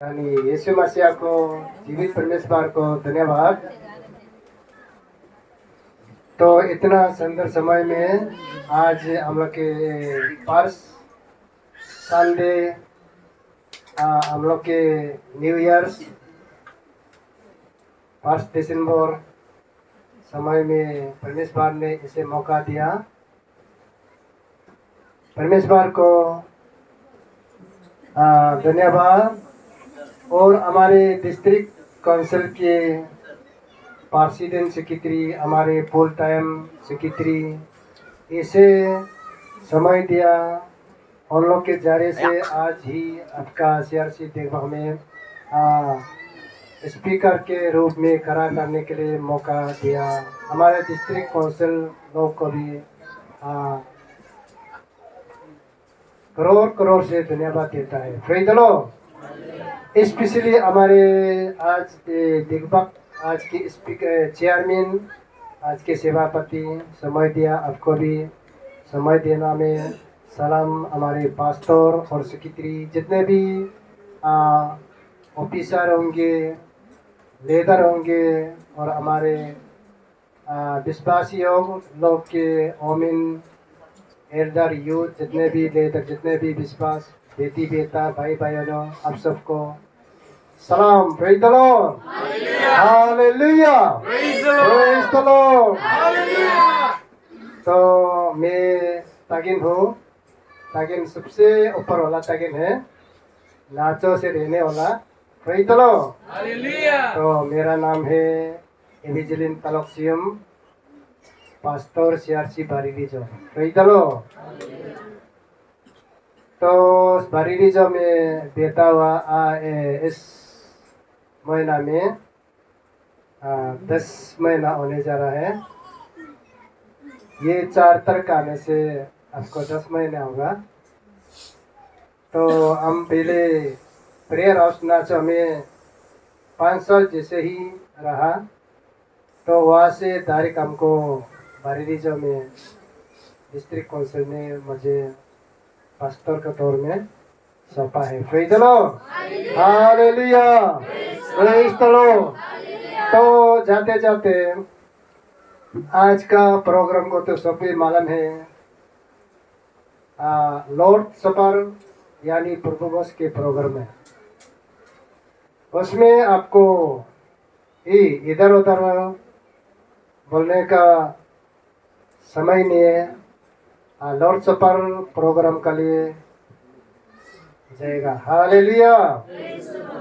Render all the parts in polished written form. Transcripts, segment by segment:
यानी यीशु मसीह को जीवित परमेश्वर को धन्यवाद। तो इतना सुंदर समय में आज हम लोग के फर्स्ट संडे, हम लोग के न्यू ईयर्स 1 दिसंबर समय में परमेश्वर ने इसे मौका दिया। परमेश्वर को धन्यवाद। और हमारे डिस्ट्रिक्ट काउंसिल के प्रेसिडेंट सेक्रेटरी, हमारे फुल टाइम सेक्रेटरी इसे समय दिया। उन लोग के जरिए से आज ही आपका CRC देखभाल में स्पीकर के रूप में खड़ा करने के लिए मौका दिया। हमारे डिस्ट्रिक्ट काउंसिल लोग को भी करोड़ करोड़ से धन्यवाद देता है। Praise the Lord. स्पेशली हमारे आज देखभाल, आज के स्पीकर चेयरमैन, आज के सेवापति समय दिया, आपको भी समय देना में सलाम। हमारे पास्टर और सेक्रेटरी, जितने भी ऑफिसर होंगे, लीडर होंगे, और हमारे विश्वासी लोग के ओमिन एल्डर यूथ, जितने भी लीडर, जितने भी विश्वास बेटी बेटा भाई बहनों, आप सबको सलाम। Praise the lord. Hallelujah. Praise the lord. तो मैं तागिन हूँ। तागिन सबसे ऊपर वाला तागिन है, नाचो से रहने वाला। Praise the lord. तो मेरा नाम है एविजेलिन तलक्सियम, पास्टर CRC बारीरीजो। Praise the lord. तो बारीरीजो में बेटा हुआ इस महीना में 10 महीना होने जा रहा है। ये 4 तारीख आने से आपको 10 महीना होगा। तो हम पहले प्रेयर हाउस नाचो में 5 साल जैसे ही रहा। तो वहाँ से डायरेक्ट हमको बारीरीजो में डिस्ट्रिक्ट काउंसिल ने मुझे पास्टर के तौर में सौंपा है। Praise the lord. Hallelujah. Praise the lord. तो जाते जाते आज का प्रोग्राम को तो सभी मालूम है, लॉर्ड सपर यानी प्रभु भोज के प्रोग्राम है। उसमें आपको इधर उधर बोलने का समय नहीं है। लॉर्ड सपर प्रोग्राम के लिए जाएगा। हालेलुया।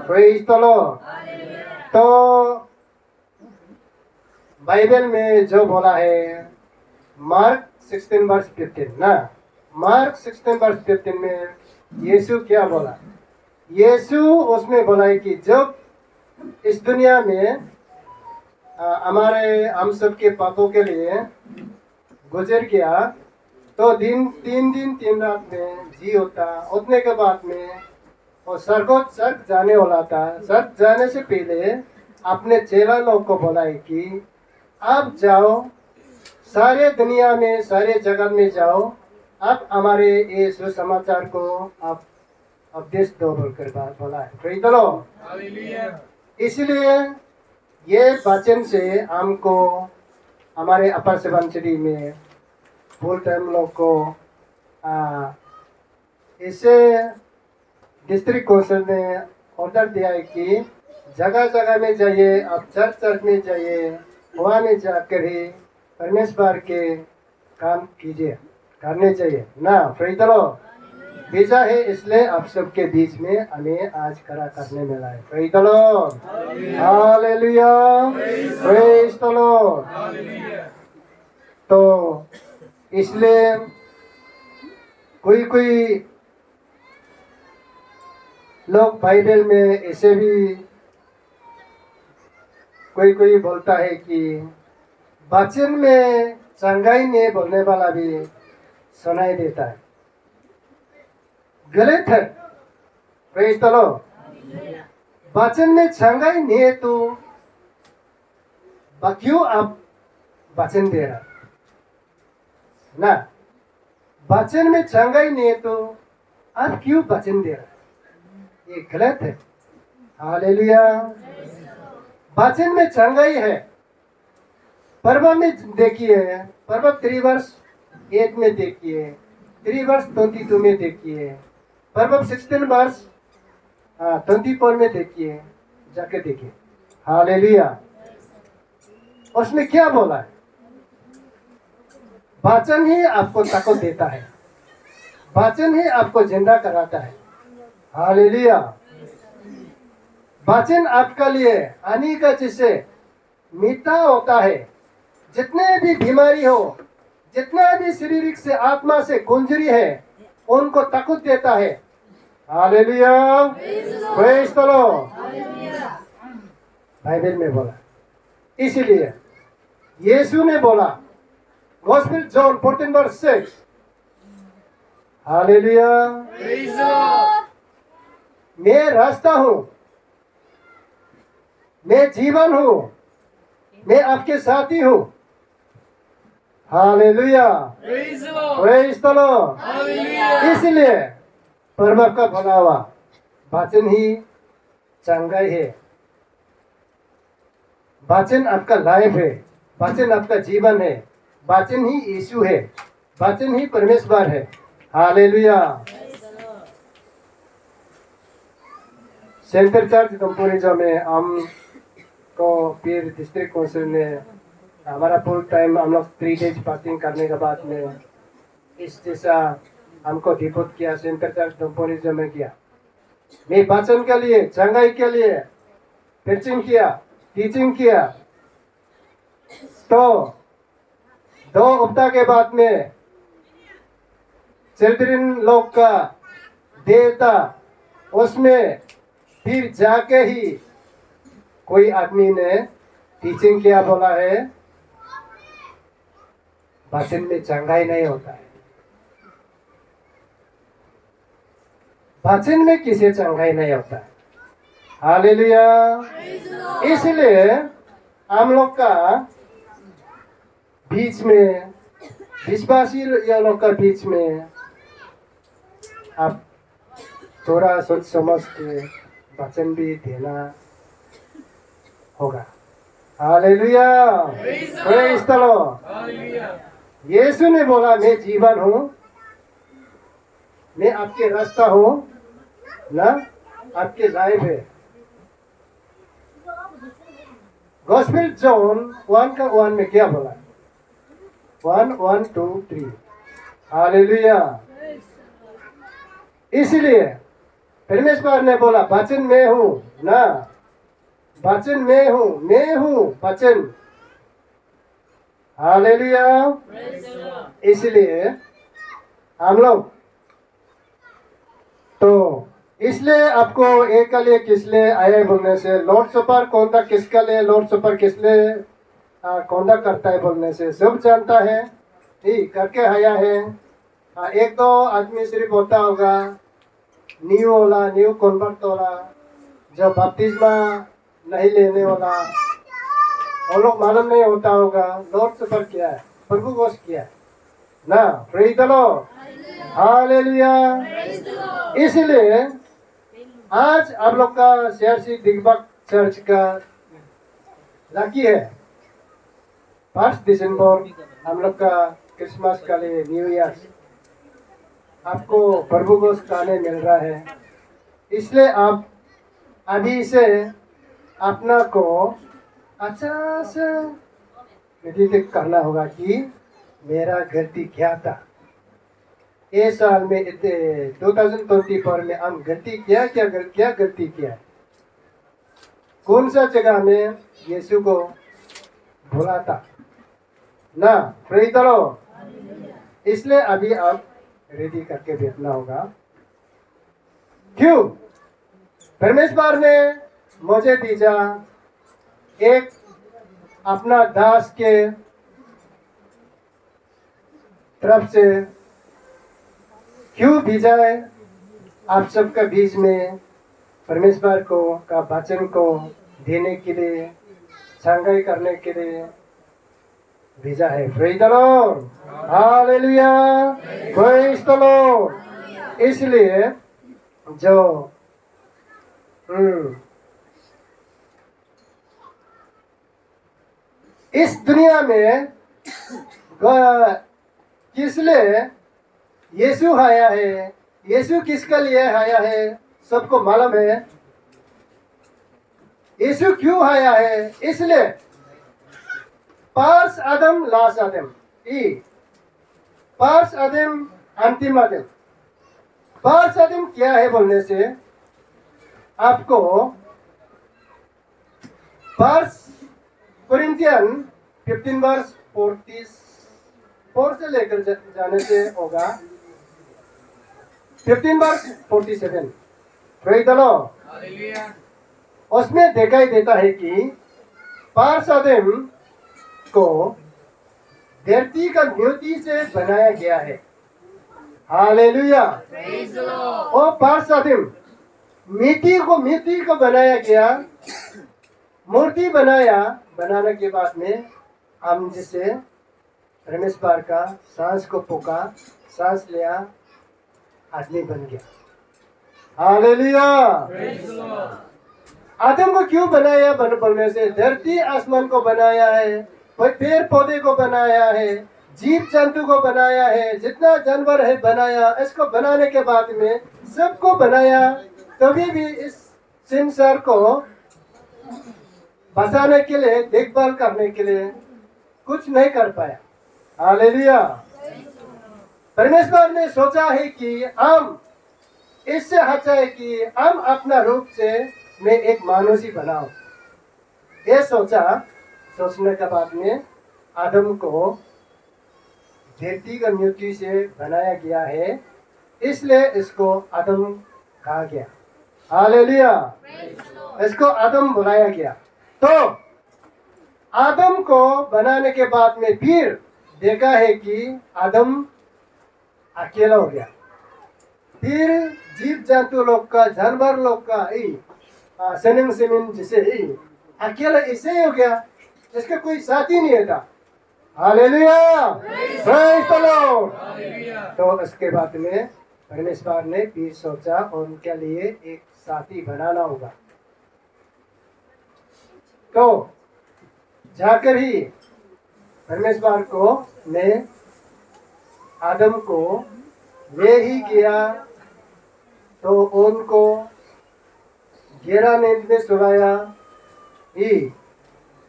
Praise the lord. तो बाइबल में जो बोला है, मार्क 16:15 ना, मार्क 16:15 में यीशु क्या बोला? यीशु उसमें बोला है कि जब इस दुनिया में हमारे हम सबके पापों के लिए गुजर गया, तो 3 दिन 3 रात में जी होता। उतने के बाद में वो स्वर्ग जाने वाला था। स्वर्ग जाने से पहले अपने चेला लोग को बोला है कि आप जाओ, सारे दुनिया में, सारे जगत में जाओ, आप हमारे ये सुसमाचार को आप उपदेश दो बोलकर बात बोला है। Praise the Lord. इसलिए ये वचन से हमको हमारे अपर सुबनसिटी में फुल टाइम लोग को इसे डिस्ट्रिक्ट काउंसिल ने ऑर्डर दिया है कि जगह जगह में जाइए, आप चर्च में जाइए, वहाँ में जाकर ही परमेश्वर के काम कीजिए, करने चाहिए ना। Praise the Lord. भेजा है, इसलिए आप सबके बीच में हमें आज खड़ा करने मिला है। Praise the lord. Hallelujah. Praise the lord. तो इसलिए कोई लोग बाइबल में ऐसे भी कोई बोलता है कि वचन में चंगाई नहीं बोलने वाला भी सुनाई देता है। गलत है। Praise the Lord. वचन में चंगाई नहीं है तो क्यों आप वचन दे रहा ना? वचन में चंगाई नहीं है तो आप क्यों वचन दे रहा? ये गलत है। हालेलुया। वचन में चंगाई है। पर्व में देखिए, पर्व 3 वर्ष 8 में देखिए, 3 वर्ष 22 में देखिए, पर्व 16 वर्ष 24 में देखिए, जाके देखिए। हालेलुया। उसमें क्या बोला है? वचन ही आपको ताकत देता है, वचन ही आपको जिंदा कराता है। हालेलुया। वचन आपका लिए हानि का जिससे मीठा होता है। जितने भी बीमारी हो, जितना भी शारीरिक से आत्मा से गुंजरी है, उनको ताकत देता है। Hallelujah. Praise the Lord. Bible में बोला, इसीलिए यीशु ने बोला, गॉस्पेल जॉन 14:6, हालेलुया, मैं रास्ता हूं, मैं जीवन हूं, मैं आपके साथी हूं। हालेलुया। Praise the Lord. इसलिए परमेश्वर का भला हुआ वचन ही चंगाई है। वचन आपका लाइफ है, वचन आपका जीवन है, वचन ही यीशु है, वचन ही परमेश्वर है। हालेलुया। सेंटर चर्च कंपोरिजो में हम को फिर डिस्ट्रिक्ट काउंसिल ने हमारा फुल टाइम हम लोग 3 डेज फास्टिंग करने के बाद में इस जैसा हमको डिपोट किया, सेंटर चर्च कंपोरिजो में किया। मैं वचन के लिए, चंगाई के लिए प्रीचिंग किया, टीचिंग किया। तो 2 हफ्ता के बाद में चिल्ड्रन लोग का देता, उसमें फिर जाके ही कोई आदमी ने टीचिंग किया, बोला है वचन में चंगाई नहीं होता है। वचन में किसी चंगाई नहीं होता है। हालेलुया। इसलिए हम लोग का बीच में, विश्वासी या लोग का बीच में आप थोड़ा सोच समझ के वचन भी देना होगा। हालेलुया। Praise the lord. यीशु ने बोला, मैं जीवन हूं, मैं आपके रास्ता हूं ना, आपके लाइफ है। गॉस्पेल जॉन 1:1 में क्या बोला? 1, 1, 2, 3। हालेलुया। इसलिए परमेश्वर ने बोला, वचन मैं हूं ना, वचन मैं हूं, मैं हूं वचन। हालेलुया। इसलिए हम लोग तो इसलिए आपको एक के लिए किस लिए आए बोलने से, लॉर्ड सपर कौन था किसका लिए, लॉर्ड सपर किस लिए कौन करता है बोलने से सब जानता है, ठीक करके आया है। 1-2 आदमी सिर्फ होता होगा, न्यू वाला, न्यू कन्वर्ट वाला, जो बपतिस्मा नहीं लेने वाला, और लोग मालूम नहीं होता होगा लॉर्ड सपर क्या है, प्रभु घोष क्या है ना। Praise the lord. हालेलुया। इसलिए आज आप लोग का CRC दिग्बक चर्च का लकी है, 1 दिसंबर हम लोग का क्रिसमस का लिए, न्यू ईयर आपको प्रभु घोष गाने मिल रहा है। इसलिए आप अभी से अपना को अच्छा से मेडिटेट करना होगा कि मेरा गलती क्या था, इस साल में 2024 में हम गलती क्या गलती किया, कौन सा जगह में यीशु को भूला था ना। Praise the Lord. इसलिए अभी आप रेडी करके बैठना होगा। क्यों? परमेश्वर ने मुझे दीजा एक अपना दास के तरफ से, क्यों भेजा है आप सबका बीच में परमेश्वर को का वचन को देने के लिए, चंगाई करने के लिए भेजा है। Praise the lord. Hallelujah. Praise the Lord. इसलिए जो इस दुनिया में किस लिए यीशु आया है, यीशु किसके लिए आया है, सबको मालूम है। यीशु क्यों आया है? इसलिए पार्स आदम लास्ट आदम, ई पार्स आदम अंतिम आदम। पार्स आदम क्या है बोलने से आपको पार्स कोरिंथियन 15 वर्ष 44 से लेकर जाने से होगा 15 वर्ष 47। Praise the Lord. उसमें दिखाई देता है कि पार्स आदम को धरती का मिट्टी से बनाया गया है। हालेलुया। और पार्स आदम मिट्टी को बनाया गया, मूर्ति बनाने के बाद में हम जिसे परमेश्वर का सांस को फूका, सांस लिया, आदमी बन गया। हालेलुया। आदम को क्यों बनाया बोलने से धरती आसमान को बनाया है, पेड़ पौधे को बनाया है, जीव जंतु को बनाया है, जितना जानवर है बनाया। इसको बनाने के बाद में सबको बनाया, तभी भी इस संसार को बचाने के लिए, देखभाल करने के लिए कुछ नहीं कर पाया। हालेलुया। परमेश्वर ने सोचा है कि हम इससे अच्छा है कि हम अपना रूप से मैं एक मानुषी बनाऊं। ये सोचने के बाद में आदम को धरती का मिट्टी से बनाया गया है, इसलिए इसको आदम कहा गया। हालेलुया। इसको आदम बुलाया गया। तो आदम को बनाने के बाद में फिर देखा है कि आदम अकेला हो गया। फिर जीव जंतु लोग का, जानवर लोग का सनिम जिसे अकेला ऐसे ही हो गया, इसका कोई साथी नहीं था। हालेलुया। Praise the lord. तो इसके बाद में परमेश्वर ने फिर सोचा उनके लिए एक साथी बनाना होगा। तो जाकर ही परमेश्वर को ने आदम को ले ही गया, तो उनको गहरा नींद में सुलाया ही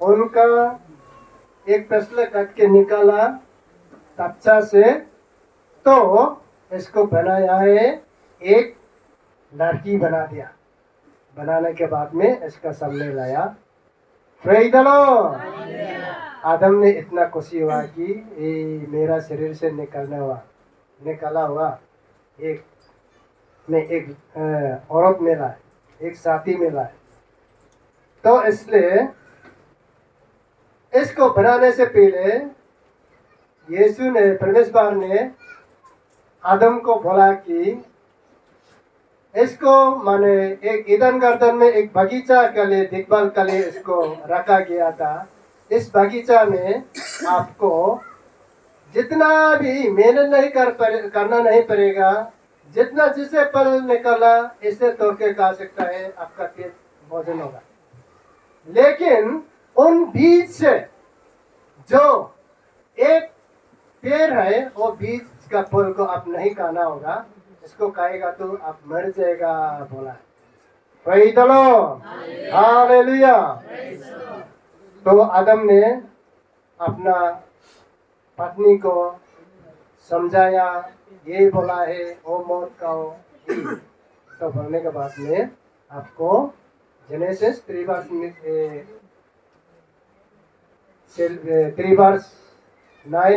उनका एक प्रश्न कट के निकाला तख्ता से, तो इसको बनाया है, एक लड़की बना दिया। बनाने के बाद में इसका सामने लाया। Praise the Lord. आदम ने इतना खुशी हुआ कि ये मेरा शरीर से निकला हुआ एक औरत मिला है, एक साथी मिला है। तो इसलिए इसको बनाने से पहले यीशु ने, परमेश्वर ने आदम को बोला कि इसको माने एक ईदन गार्डन में एक बगीचा के लिए, देखभाल के लिए इसको रखा गया था। इस बगीचा में आपको जितना भी मेहनत नहीं करना नहीं पड़ेगा, जितना जिसे फल निकला इसे तोड़ के खा सकता है, आपका पेट भोजन होगा। लेकिन उन बीज से जो एक पेड़ है, वो बीज का फल को आप नहीं खाना होगा, इसको खाएगा तो आप मर जाएगा बोला। Praise the lord. हालेलुया। तो आदम ने अपना पत्नी को समझाया, ये बोला है वो मौत खाओ। तो बोलने के बाद में आपको जेनेसिस 3:9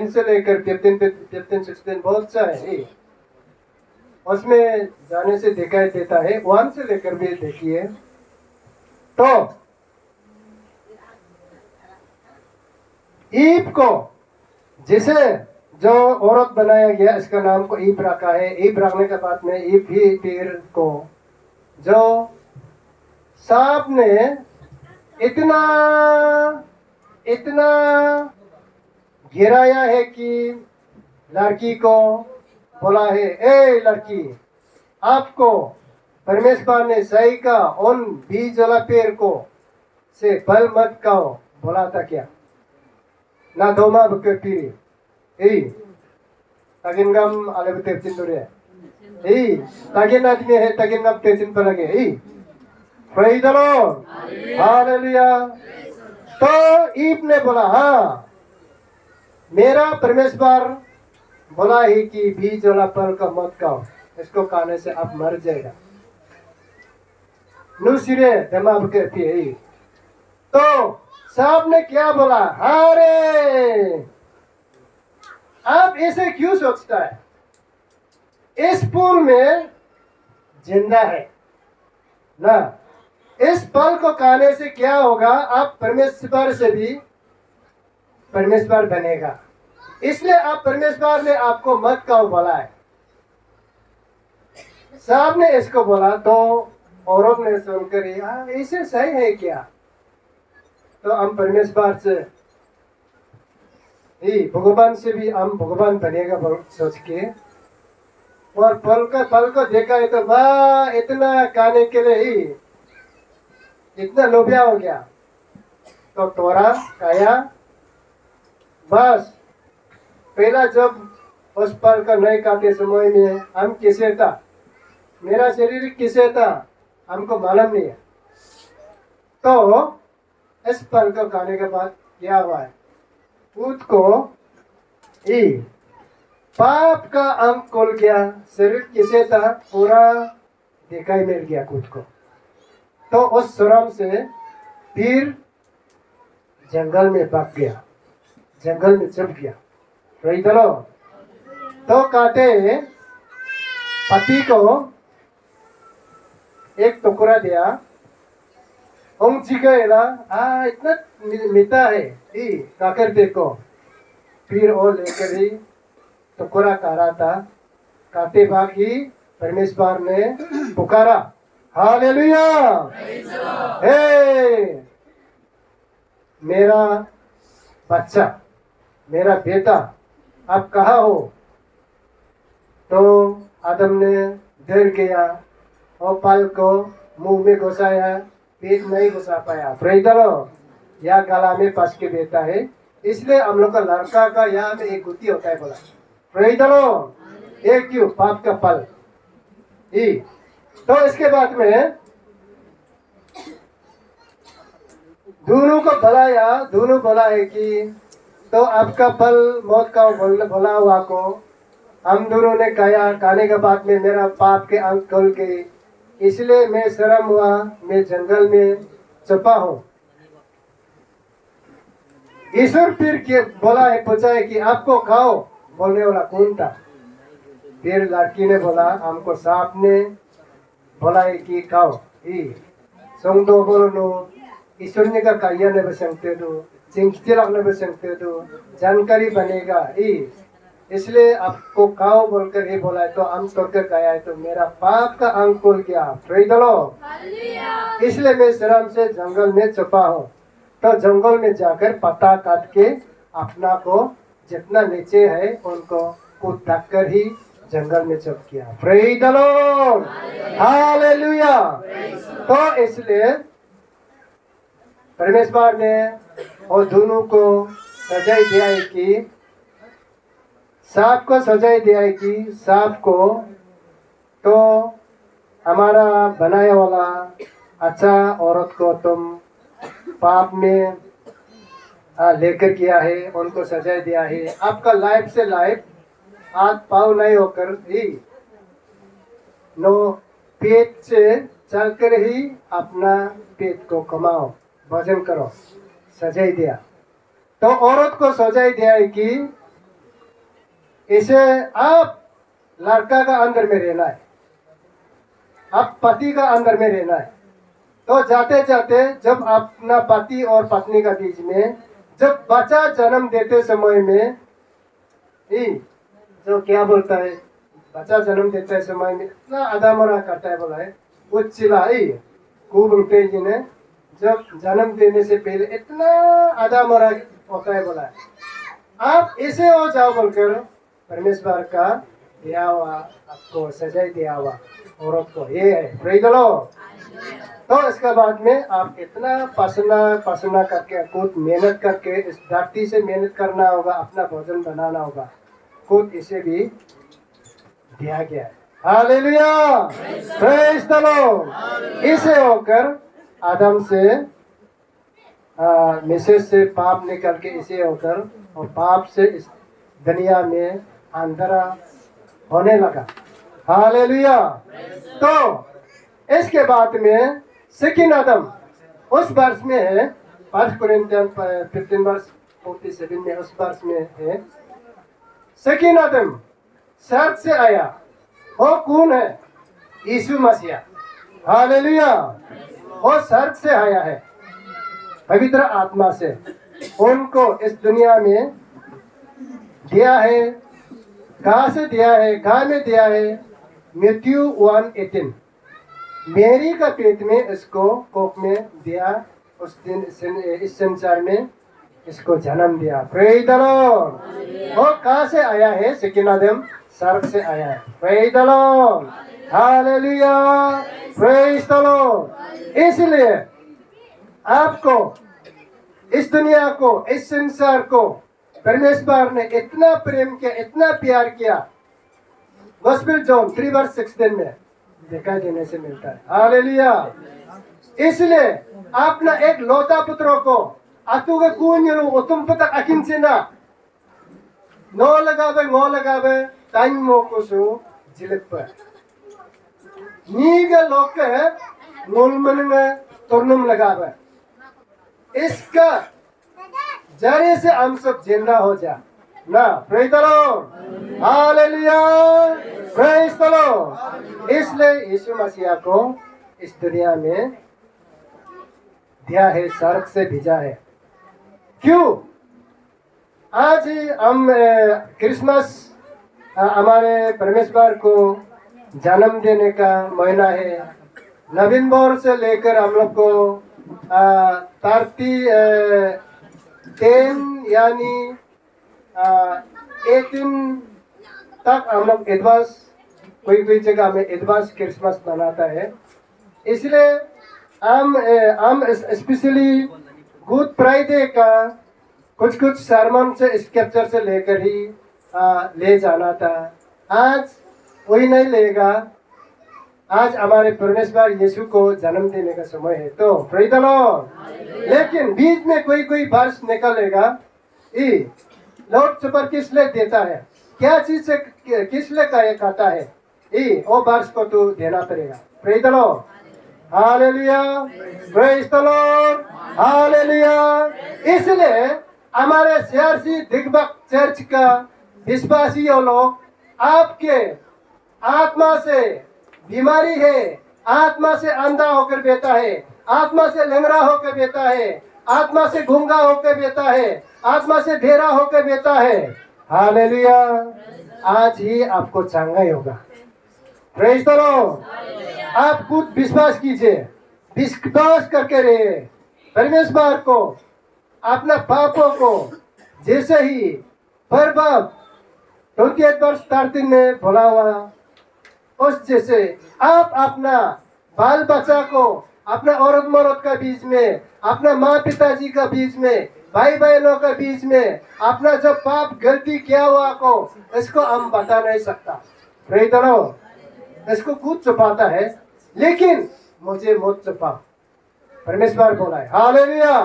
से लेकर 15-16 बहुत सा है, उसमें जाने से दिखाई देता है। 1 से लेकर भी देखिए। तो ईव को, जिसे जो औरत बनाया गया, इसका नाम को ईव रखा है। ईव रखने के बाद में ईव ही फिर को जो सांप ने इतना गिराया है कि लड़की को बोला है, ए लड़की, आपको परमेश्वर ने सही का उन बीज वाला पेड़ को से फल मत खाओ बोला था क्या? na doma buke piri. Tagin gam ale bute cindure. Tagin admi hai tagin gam te cin palage. Praise the Lord. Hallelujah. तो ईब ने बोला हाँ मेरा परमेश्वर बोला ही कि बीज वाला फल का मत खाओ, इसको खाने से आप मर जाएगा। नुसिरे दिमाग के पिए। तो साहब ने क्या बोला, अरे आप ऐसे क्यों सोचता है, इस फूल में जिंदा है ना, इस फल को खाने से क्या होगा, आप परमेश्वर से भी परमेश्वर बनेगा, इसलिए आप परमेश्वर ने आपको मत खाओ बोला है। साहब ने इसको बोला तो औरत ने सुनकर ऐसे सही है क्या, तो हम परमेश्वर से भगवान से भी हम भगवान बनेगा सोच के, और फल को देखा है तो वाह इतना खाने के लिए ही इतना लोभिया हो गया, तो तोरा खाया। बस पहला जब उस फल का नहीं खाते समय में हम किसे था, मेरा शरीर किसे था हमको मालूम नहीं है। तो इस फल को खाने के बाद क्या हुआ है, खुद को पाप का अंक खोल गया, शरीर किसे था पूरा दिखाई मिल गया खुद को। तो उस श्रम से फिर जंगल में भाग गया, जंगल में चल गया। रही चलो तो कहते पति को एक टुकड़ा दिया, इतना मीठा है काकर देखो, फिर वो लेकर ही टुकड़ा खा रहा था, खाते भाग ही परमेश्वर ने पुकारा, हालेलुया, हे मेरा बच्चा, मेरा बेटा आप कहाँ हो। तो आदम ने डर गया और फल को मुंह में घुसाया, पेट नहीं घुसा पाया, प्रेज़ द लॉर्ड, या गला में फंस के बैठा है, इसलिए हम लोग का लड़का का यहाँ में एक गुत्ती होता है बोला, प्रेज़ द लॉर्ड, एक क्यों पाप का फल। तो इसके बाद में दोनों को बुलाया, दोनों बोला है कि तो आपका फल मौत का बोला हुआ को हम दोनों ने खाया, खाने के बाद में मेरा पाप के अंक खुल गए, इसलिए मैं शर्म हुआ, मैं जंगल में छुपा हूँ। ईश्वर फिर बोला है, पूछा है कि आपको खाओ बोलने वाला कौन था। फिर लड़की ने बोला, हमको सांप ने बोला है कि खाओ। संगदो बोलो ईश्वर ने का काया ने बसंगते दो, चिंकिलक ने बसंगते दो, जानकारी बनेगा, इसलिए आपको खाओ बोलकर ही बोला है, तो हम तोड़कर खाया है, तो मेरा पाप का अंक खुल गया, प्रेज़ द लॉर्ड, इसलिए मैं शर्म से जंगल में छुपा हूँ। तो जंगल में जाकर पत्ता काट के अपना को जितना नीचे है उनको कूद ढक कर ही जंगल में छुप गया, प्रेज़ द लॉर्ड, हालेलुया। तो इसलिए परमेश्वर ने और दोनों को सजाई दिया है कि सांप को सजाई दिया है कि सांप को तो हमारा बनाया वाला अच्छा औरत को तुम पाप में लेकर किया है, उनको सजाई दिया है, आपका लाइफ से लाइफ हाथ पाँव नहीं होकर ही नो पेट से चलकर ही अपना पेट को कमाओ, भोजन करो, सजाई दिया। तो औरत को सजाई दिया है कि इसे आप लड़का का अंदर में रहना है, आप पति का अंदर में रहना है। तो जाते जाते जब अपना पति और पत्नी का बीच में जब बच्चा जन्म देते समय में जो क्या बोलता है, बच्चा जन्म देते समय में इतना अदामरा करता है, बोला है उच्चिला बोलते ने जब जन्म देने से पहले इतना अदामरा होता है, बोला है आप इसे हो जाओ बोलकर परमेश्वर का दिया हुआ आपको सजाई दिया हुआ औरत को, ये है, प्रेज़ द लॉर्ड, तो इसके बाद में आप इतना पसीना पसीना करके खुद मेहनत करके इस धरती से मेहनत करना होगा, अपना भोजन बनाना होगा, खुद इसे भी दिया गया है। Hallelujah, praise the Lord. इसे होकर आदम से मिसेस से पाप निकल के इसे होकर और पाप से इस दुनिया में अंधेरा होने लगा। हालेलुया। तो इसके बाद में सेकंड आदम उस वर्ष में है, 1 कोरिन्थियन 15 वर्ष 47 में उस वर्ष में है। सेकंड आदम स्वर्ग से आया, वो कौन है? यीशु मसीह। हालेलुया। वो स्वर्ग से आया है पवित्र आत्मा से, उनको इस दुनिया में दिया है। कहाँ से दिया है? कहाँ में दिया है? मैथ्यू 1:18, मेरी का पेट में इसको कोख में दिया, उस दिन इस संसार में इसको जन्म दिया। Praise the Lord. वो कहाँ से आया है? सेकंड आदम स्वर्ग से आया है। Praise the lord, hallelujah, praise the Lord. इसलिए आपको इस दुनिया को, इस संसार को परमेश्वर ने इतना प्रेम किया, इतना प्यार किया। गॉस्पेल जॉन 3:16 में दिखाई देने से मिलता है। हालेलुया। इसलिए अपना एक लौता पुत्रों को अतुगे कुन्यनु उतुम पतक अकिन से ना नो लगावे टाइम मोकुसु जिलिप पर नीगे लोके मुलमनंगे तुर्नुम लगावे। इसका जरिए से हम सब जिंदा हो जा ना। Praise the lord, hallelujah, praise the Lord. इसलिए यीशु मसीह को इस दुनिया में दिया है, स्वर्ग से भेजा है। क्यों? आज हम क्रिसमस हमारे परमेश्वर को जन्म देने का महीना है। नवंबर से लेकर हम लोग को 10 यानी 18 तक हम लोग एडवांस, कोई जगह में एडवांस क्रिसमस मनाता है। इसलिए हम स्पेशली गुड फ्राइडे का कुछ सरमन से स्क्रिप्चर से लेकर ही ले जाना था। आज वही नहीं लेगा। आज हमारे परमेश्वर यीशु को जन्म देने का समय है, तो प्रेज द लॉर्ड। लेकिन बीच में कोई वर्ष निकलेगा, लॉर्ड सुपर किस लिए देता है, क्या चीज से किस लिए कहता है, वो वर्ष को तो देना पड़ेगा। Praise the lord, hallelujah, praise the lord, hallelujah. इसलिए हमारे सीआरसी दिग्भक्त चर्च का विश्वासी लोग आपके आत्मा से बीमारी है, आत्मा से अंधा होकर बेटा है, आत्मा से लंगड़ा होकर बेटा है, आत्मा से गूंगा होकर बेटा है, आत्मा से ढेरा होकर बेटा है। हालेलुया। आज ही आपको चंगाई होगा। Praise the Lord. आप खुद विश्वास कीजिए, विश्वास करके रहिए परमेश्वर को, अपना पापों को, जैसे ही बर्बाद 28 वर्ष 13 में बोला हुआ उस जैसे आप अपना बाल बच्चा को, अपना औरत मर्द का बीच में, अपना माँ पिताजी का बीच में, भाई बहनों का बीच में, अपना जो पाप गलती किया हुआ को, इसको हम बता नहीं सकता। Praise the Lord. इसको खुद छुपाता है, लेकिन मुझे मत छुपा, परमेश्वर बोला है। हालेलुया।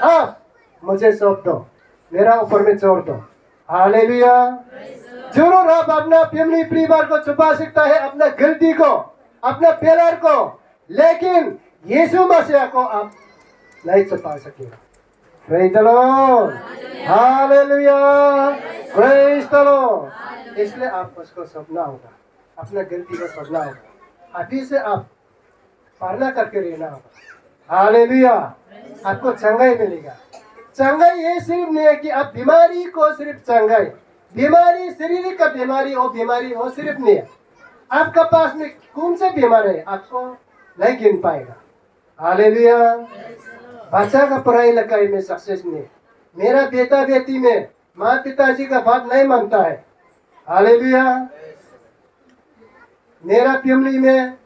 आप मुझे सौंप दो, मेरा ऊपर में छोड़ दो। हालेलुया। जरूर आप अपना फैमिली परिवार को छुपा सकता है, अपना गलती को, अपना प्यार को, लेकिन यीशु मसीह को आप नहीं छुपा सकेगा। Praise the lord, hallelujah, praise the Lord. इसलिए आप उसको सौंपना होगा, अपना गलती को सौंपना होगा, अभी से आप प्रार्थना करके रहना होगा। हालेलुया। आपको चंगाई मिलेगा। चंगाई ये सिर्फ नहीं है कि आप बीमारी को सिर्फ चंगाई, बीमारी शारीरिक का बीमारी वो सिर्फ नहीं है। आपका पास में कौन से बीमारी है आपको नहीं गिन पाएगा। हालेलुया। बच्चा का पढ़ाई लिखाई में सक्सेस नहीं, मेरा बेटा बेटी में माँ पिताजी का बात नहीं मानता है। हालेलुया। मेरा फैमिली में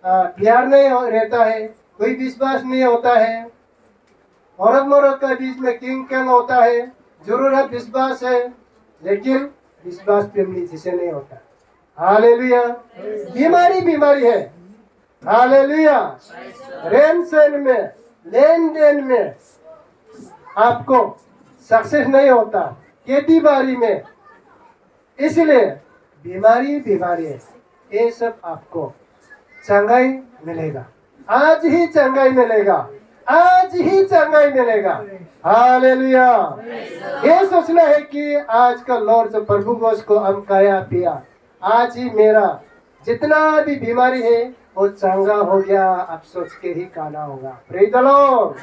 प्यार नहीं रहता है, कोई विश्वास नहीं होता है, औरत मर्द के बीच में किंग कैंग होता है, जरूरत विश्वास है, लेकिन विश्वास प्रेमी जिसे नहीं होता। हालेलुया। बीमारी बीमारी है। हालेलुया। रहन सहन में, लेन देन में आपको सक्सेस नहीं होता, खेती बाड़ी में, इसलिए बीमारी बीमारी है। ये सब आपको चंगाई मिलेगा, आज ही चंगाई मिलेगा, आज ही चंगाई मिलेगा। हालेलुया। ये सोचना है कि आज का लॉर्ड जो प्रभु गोश को हम खाया पिया, आज ही मेरा जितना भी बीमारी है वो चंगा हो गया, आप सोच के ही खाना होगा। Praise the lord.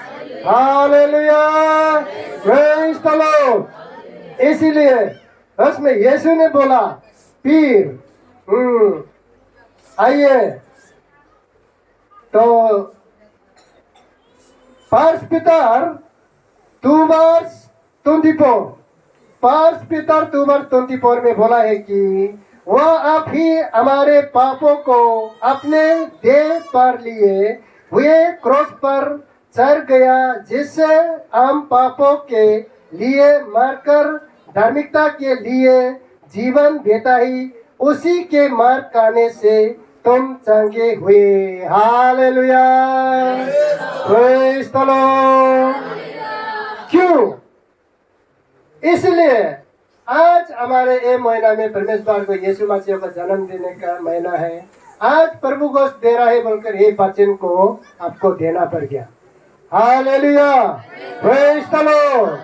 Hallelujah. Praise the Lord. इसीलिए उसमें यीशु ने बोला, पीर आइए। तो पार्स पितर 2:24 में बोला है कि वह आप ही हमारे पापों को अपने देह पर लिए हुए क्रॉस पर चढ़ गया, जिससे हम पापों के लिए मरकर धार्मिकता के लिए जीवन देता ही उसी के मार खाने से तुम चंगे हुए। हालेलुया। Praise the Lord. क्यों? इसलिए आज हमारे ये महीना में परमेश्वर को यीशु मसीह का जन्म देने का महीना है। आज प्रभु गोश्त दे रहा है बोलकर ये वचन को आपको देना पड़ गया। हालेलुया। Praise the Lord.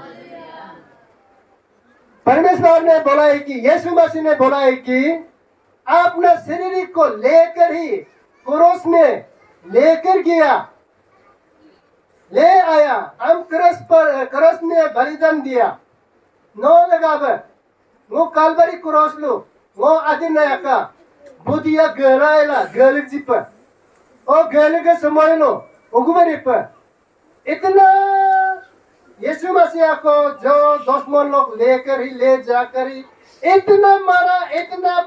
परमेश्वर ने बोला है कि यीशु मसीह ने बोला है कि अपना शरीर को लेकर ही क्रूस में लेकर गया, ले आया। हम क्रॉस में बलिदान दिया, नो लगावे वो कालवरी क्रॉस लो वो आदिना का बुदिया गरायला गलिक जिप ओ गलिक समय लो उगमरी पर इतना यीशु मसीह को जो दुश्मन लोग लेकर ही ले जाकर ही इतना मारा, इतना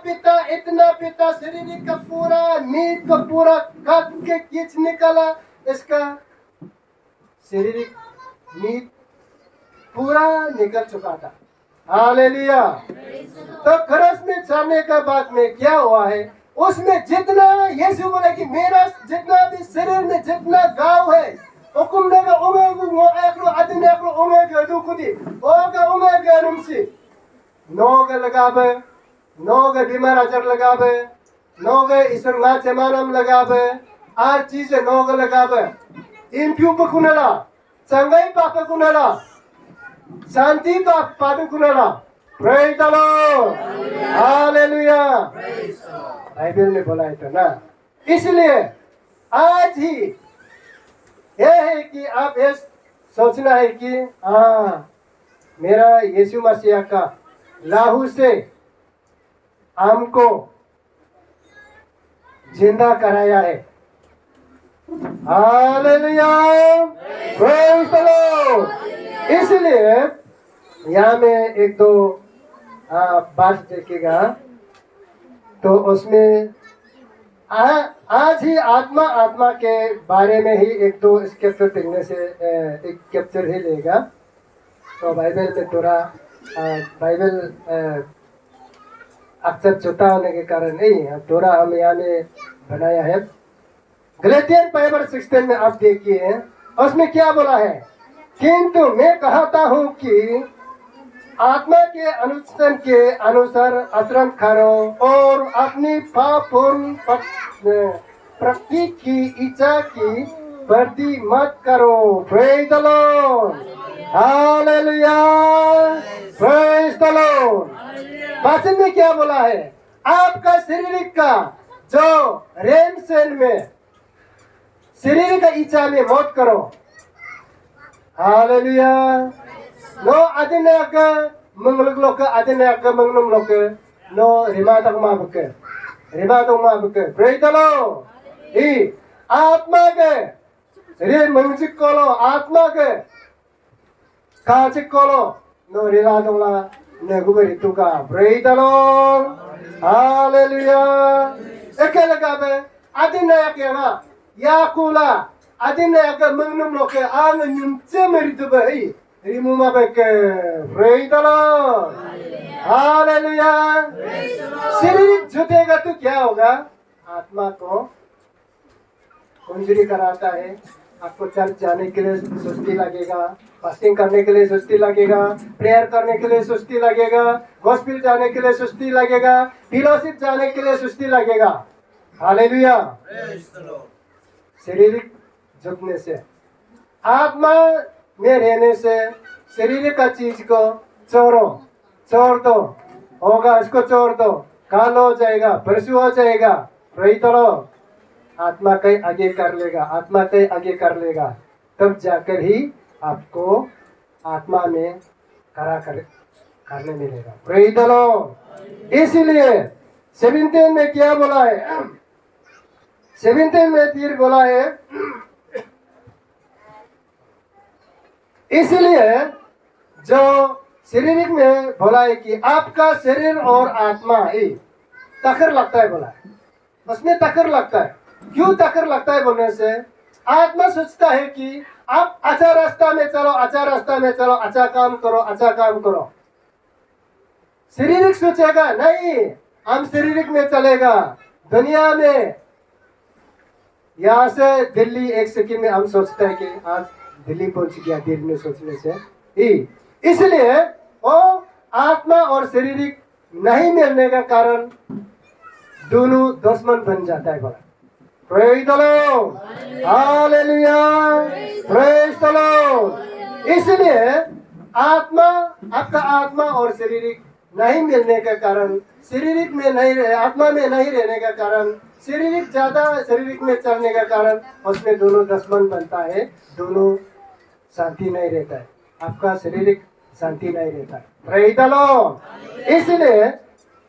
पिता शरीर का पूरा मीट का पूरा काट के खींच निकाला, इसका शारीरिक मीट पूरा निकल चुका था। हालेलुया। तो क्रॉस में चढ़ने का बाद में क्या हुआ है, उसमें जितना यीशु बोला कि मेरा जितना भी शरीर में जितना घाव है हुकुम देगा उमे वो एकलो आदमी एकलो उमे गदु कुदी ओगा उमे गरमसी नोग लगावे, नोग बीमार आजार लगावे, नोग ईश्वर ना चमानम लगावे, आर चीज नोग लगावे, इम्प्यू बकुनला चंगाई पाप कुनला शांति पाप कुनला। Praise the lord. Hallelujah. Bible में बोला है तो ना, इसलिए आज ही यह है कि आप ये सोचना है कि हाँ मेरा यीशु मसीह का लाहू से हमको जिंदा कराया है। हालेलुया। Praise the Lord. इसलिए यहाँ में एक दो बात देखेगा तो उसमें आज ही आत्मा के बारे में ही एक दो स्क्रिप्चर देखने से एक कैप्चर ही लेगा। तो बाइबल में थोड़ा बाइबल अक्सर छोटा होने के कारण नहीं है, थोड़ा हम यहाँ में बनाया है। गलातियन 5:16 में आप देखिए उसमें क्या बोला है, किंतु मैं कहता हूँ कि आत्मा के अनुशासन के अनुसार आचरण करो और अपनी पापपूर्ण प्रकृति की इच्छा की वृद्धि मत करो। Praise the lord. Hallelujah. Praise the Lord. वचन में क्या बोला है, आपका शरीर का जो रहन सहन में शरीर का इच्छा में मत करो। हालेलुया। नो adina ka menglok ka adina ka menglok ka no rimata ko mabuk rimata ko mabuk praise the Lord। ई आत्मा के रे मंजिक कोलो आत्मा के काचिक कोलो नो rimata ko la ne guberi tuka praise the Lord। Hallelujah. एकल का adin na yakya yakula adin na yakya mangnum loke ang nyumche meritu bai rimuma beke praise the Lord hallelujah शरीर झुकेगा तो क्या होगा आत्मा को कमजोरी कराता है आपको चर्च जाने के लिए सुस्ती लगेगा फास्टिंग करने के लिए सुस्ती लगेगा प्रेयर करने के लिए सुस्ती लगेगा गॉस्पेल जाने के लिए सुस्ती लगेगा फेलोशिप जाने के लिए सुस्ती लगेगा हालेलुया शारीरिक झुकने से आत्मा में रहने से शरीर का चीज को छोड़ दो होगा इसको छोड़ दो काल हो जाएगा परसों हो जाएगा रही तो आत्मा कहीं आगे कर लेगा आत्मा कहीं आगे कर लेगा तब जाकर ही आपको आत्मा में करने मिलेगा प्रेज द लॉर्ड इसीलिए 17 में क्या बोला है 17 में फिर बोला है इसलिए जो शारीरिक में बोला है कि आपका शरीर और आत्मा ही टक्कर लगता है बोला है उसमें टक्कर लगता है क्यों टक्कर लगता है बोलने से आत्मा सोचता है कि आप अच्छा रास्ता में चलो अच्छा रास्ता में चलो अच्छा काम करो शारीरिक सोचेगा नहीं हम शारीरिक में चलेगा दुनिया में यहाँ से दिल्ली 1 सेकंड में हम सोचते हैं कि आज दिल्ली पहुंच गया दिल में सोचने से ही इसलिए वो आत्मा और शारीरिक नहीं मिलने का कारण दोनों दुश्मन बन जाता है बोला praise the lord hallelujah praise the Lord इसलिए आपका आत्मा और शारीरिक नहीं मिलने के कारण शारीरिक में नहीं आत्मा में नहीं रहने का कारण शारीरिक ज्यादा शारीरिक में चलने का कारण उसमें दोनों दुश्मन बनता है दोनों शांति नहीं रहता है आपका शारीरिक शांति नहीं रहता है प्रेज द लॉर्ड इसलिए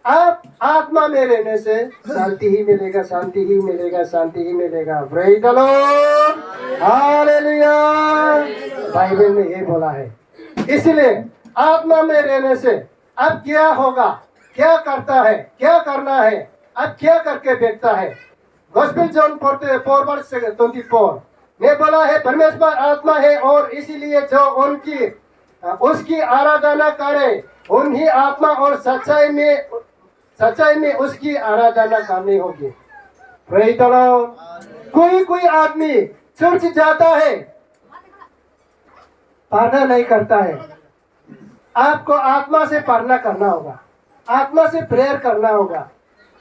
आप आत्मा में रहने से शांति ही मिलेगा praise the lord hallelujah Bible में ये बोला है इसलिए आत्मा में रहने से अब क्या होगा क्या करता है क्या करना है अब क्या करके देखता है गॉस्पेल जॉन 4:24 में बोला है परमेश्वर आत्मा है और इसीलिए जो उसकी आराधना करे उन्हीं आत्मा और सच्चाई में उसकी आराधना करनी होगी प्रेज द लॉर्ड कोई आदमी चर्च जाता है प्रार्थना नहीं करता है आपको आत्मा से प्रार्थना करना होगा आत्मा से प्रेयर करना होगा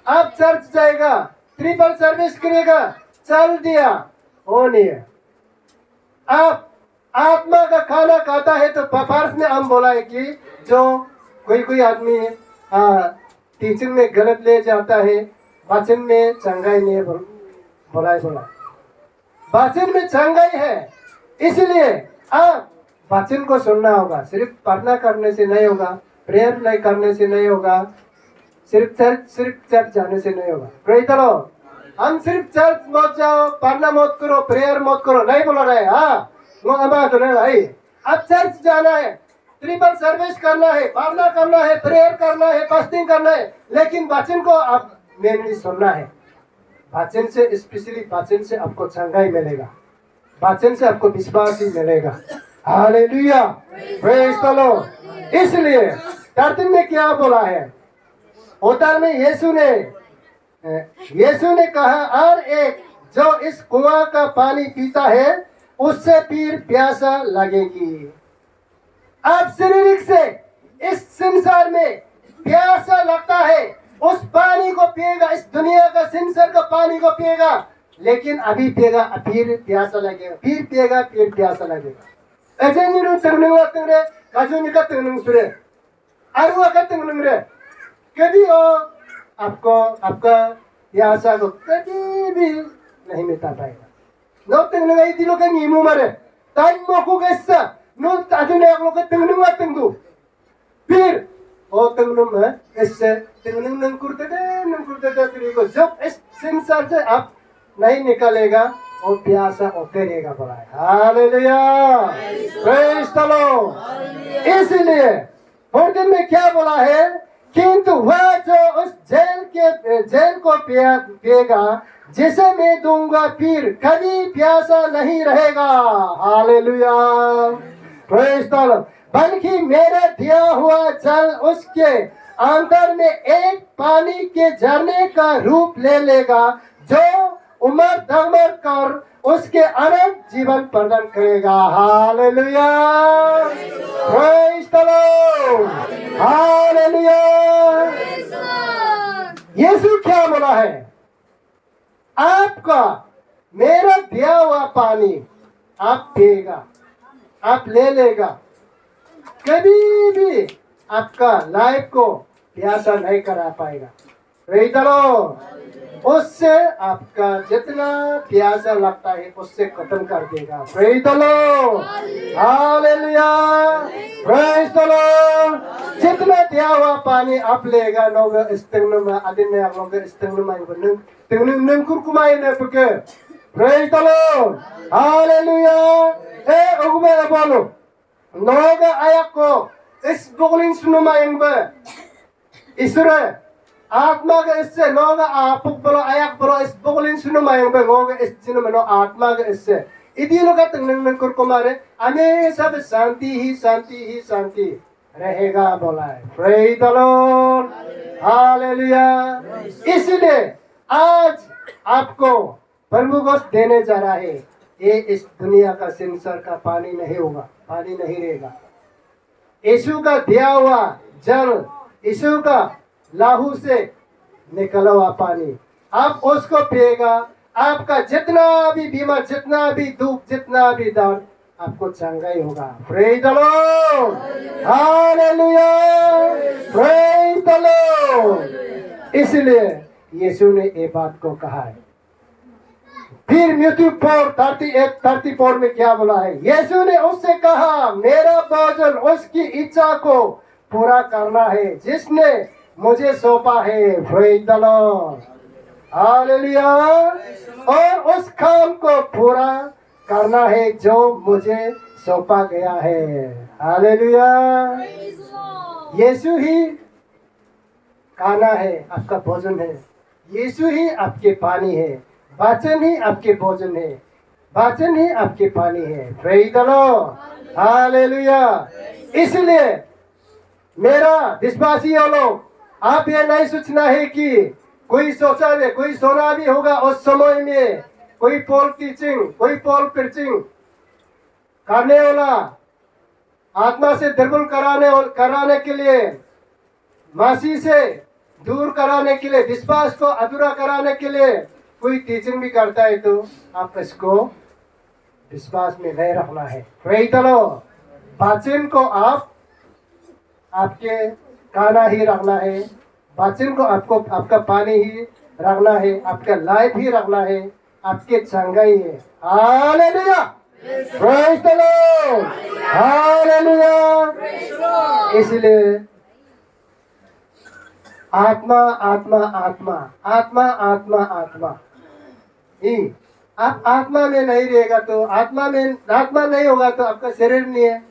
आप चर्च जाएगा ट्रिपल सर्विस करेगा चल दिया हो नहीं है आप आत्मा का खाना खाता है तो पार्स में हम बोला है कि जो कोई आदमी टीचिंग में गलत ले जाता है वचन में चंगाई नहीं बोला वचन में चंगाई है इसलिए आप वचन को सुनना होगा सिर्फ प्रार्थना करने से नहीं होगा प्रेयर नहीं करने से नहीं होगा सिर्फ चर्च जाने से नहीं होगा प्रेज द लॉर्ड हम सिर्फ चर्च मत जाओ प्रार्थना मत करो प्रेयर मत करो नहीं बोल रहे तो नहीं भाई अब चर्च जाना है ट्रिपल सर्विस करना है प्रार्थना करना है प्रेयर करना है फास्टिंग करना है लेकिन वचन को आप मेनली सुनना है वचन से स्पेशली वचन से आपको चंगाई मिलेगा वचन से आपको विश्वास ही मिलेगा हालेलुया प्रेज द लॉर्ड इसलिए 13 में क्या बोला है उधर में यीशु ने कहा और एक जो इस कुआं का पानी पीता है उससे फिर प्यासा लगेगी आप शारीरिक से इस संसार में प्यासा लगता है उस पानी को पिएगा इस दुनिया का संसार का पानी को पिएगा लेकिन अभी पिएगा फिर प्यासा लगेगा फिर पिएगा फिर प्यासा लगेगा ऐसे नहीं तंगरे काजू का तंगरे अरुआ का तंगरे कभी आपको आपका प्यासा को कभी भी नहीं मिटा पाएगा नो तंगरे दिलो का नीमू मारे ताई मोकू कैसा नो ताजू ने आप लोग तंगनुआ तंगू फिर ओ तंगनुम है इससे तंगनुम नंकुरते फिर को जब इस संसार से आप नहीं निकलेगा वो प्यासा होते रहेगा बोला है हालेलुया प्रेज द लॉर्ड इसलिए 14 में क्या बोला है किंतु वह जो उस जेल को पिएगा जिसे मैं दूंगा फिर कभी प्यासा नहीं रहेगा। Hallelujah, praise the Lord. बल्कि मेरा दिया हुआ जल उसके अंदर में एक पानी के झरने का रूप ले लेगा जो उमर दमर कर उसके अनंत जीवन प्रदान करेगा। Hallelujah, praise the lord, hallelujah. यीशु क्या बोला है? आपका मेरा दिया हुआ पानी आप पिएगा, आप ले लेगा, कभी भी आपका लाइफ को प्यासा नहीं करा पाएगा। Praise the Lord. उससे आपका जितना प्यासा लगता है उससे खत्म कर देगा। Praise the lord, hallelujah, praise the Lord. जितना दिया हुआ पानी आप लेगा लोग इस्तेमाल में आदिन में आप लोग इस्तेमाल में नंग कुरकुमाई ने पके। Praise the lord, hallelujah. उगमे बोलो नोगा आyak को इस बुगलिंग सुनुमा यंबे इसरे आत्मा के इससे लोग आपक बोलो आyak बोलो इस बुगलिंग सुनुमा यंबे लोग इस जिन में लो आत्मा के इससे इदी लोग तंग कर कुमारे हमेशा शांति ही शांति ही शांति रहेगा बोला है। Praise the lord, hallelujah. इसलिए आज आपको प्रभु गोश्त देने जा रहा है। ये इस दुनिया का संसार का पानी नहीं होगा, पानी नहीं रहेगा। यीशु का दिया हुआ जल, यीशु का लाहू से निकला हुआ पानी, आप उसको पिएगा, आपका जितना भी बीमार, जितना भी दुख, जितना भी दर्द आपको चंगाई होगा। Praise the lord, hallelujah, praise the Lord. इसलिए यीशु ने ये बात को कहा है। फिर मत्ती 4:38-34 में क्या बोला है? यीशु ने उससे कहा, मेरा भोजन उसकी इच्छा को पूरा करना है जिसने मुझे सौंपा है। Praise the lord, hallelujah. और उस काम को पूरा करना है जो मुझे सौंपा गया है। हालेलुया। यीशु ही खाना है, आपका भोजन है। यीशु ही आपके पानी है, वचन ही आपके भोजन है, वचन ही आपके पानी है। Praise the lord, hallelujah. इसलिए मेरा विश्वासी लोग, आप ये नहीं सोचना है कि कोई सोचा है, कोई सोना भी होगा उस समय में, कोई पोल टीचिंग, कोई पोल प्रीचिंग करने वाला, आत्मा से दुर्बल कराने के लिए, मसीह से दूर कराने के लिए, विश्वास को अधूरा कराने के लिए कोई टीचिंग भी करता है तो आप इसको विश्वास में नहीं रखना है। Praise the Lord. वचन को आपके खाना ही रखना है, वचन को आपको आपका पानी ही रखना है, आपका लाइफ ही रखना है, आपके चंगाई है। Hallelujah, praise the lord, hallelujah. इसलिए आत्मा आत्मा आत्मा आत्मा आत्मा आत्मा ही, आप आत्मा में नहीं रहेगा तो आत्मा नहीं होगा तो आपका शरीर नहीं है।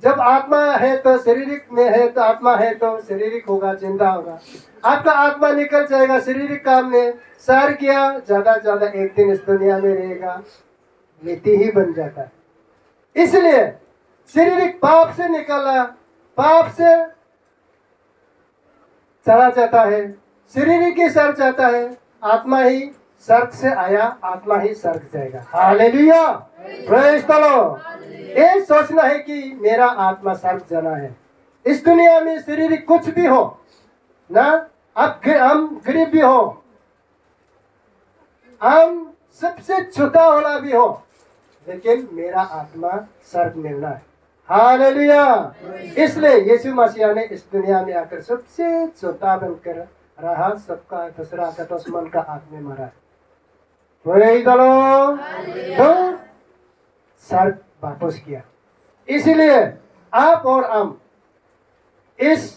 जब आत्मा है तो शारीरिक में है, तो आत्मा है तो शारीरिक होगा, जिंदा होगा। आपका आत्मा निकल जाएगा शारीरिक काम में, सार किया ज्यादा एक दिन इस दुनिया में रहेगा, नीति ही बन जाता है। इसलिए शारीरिक पाप से निकला, पाप से चला जाता है, शारीरिक ही सर जाता है, आत्मा ही स्वर्ग से आया, आत्मा ही स्वर्ग जाएगा। Hallelujah, praise the Lord. ये सोचना है कि मेरा आत्मा स्वर्ग जाना है। इस दुनिया में शारीरिक कुछ भी हो ना, अब हम गरीब भी हो, हम सबसे छोटा वाला भी हो, लेकिन मेरा आत्मा स्वर्ग मिलना है। हालेलुया। इसलिए यीशु मसीह ने इस दुनिया में आकर सबसे छोटा बनकर रहा, सबका दूसरा का दुश्मन का आत्मा मारा। Praise the lord. तो स्वर्ग वापस किया। इसलिए आप और हम इस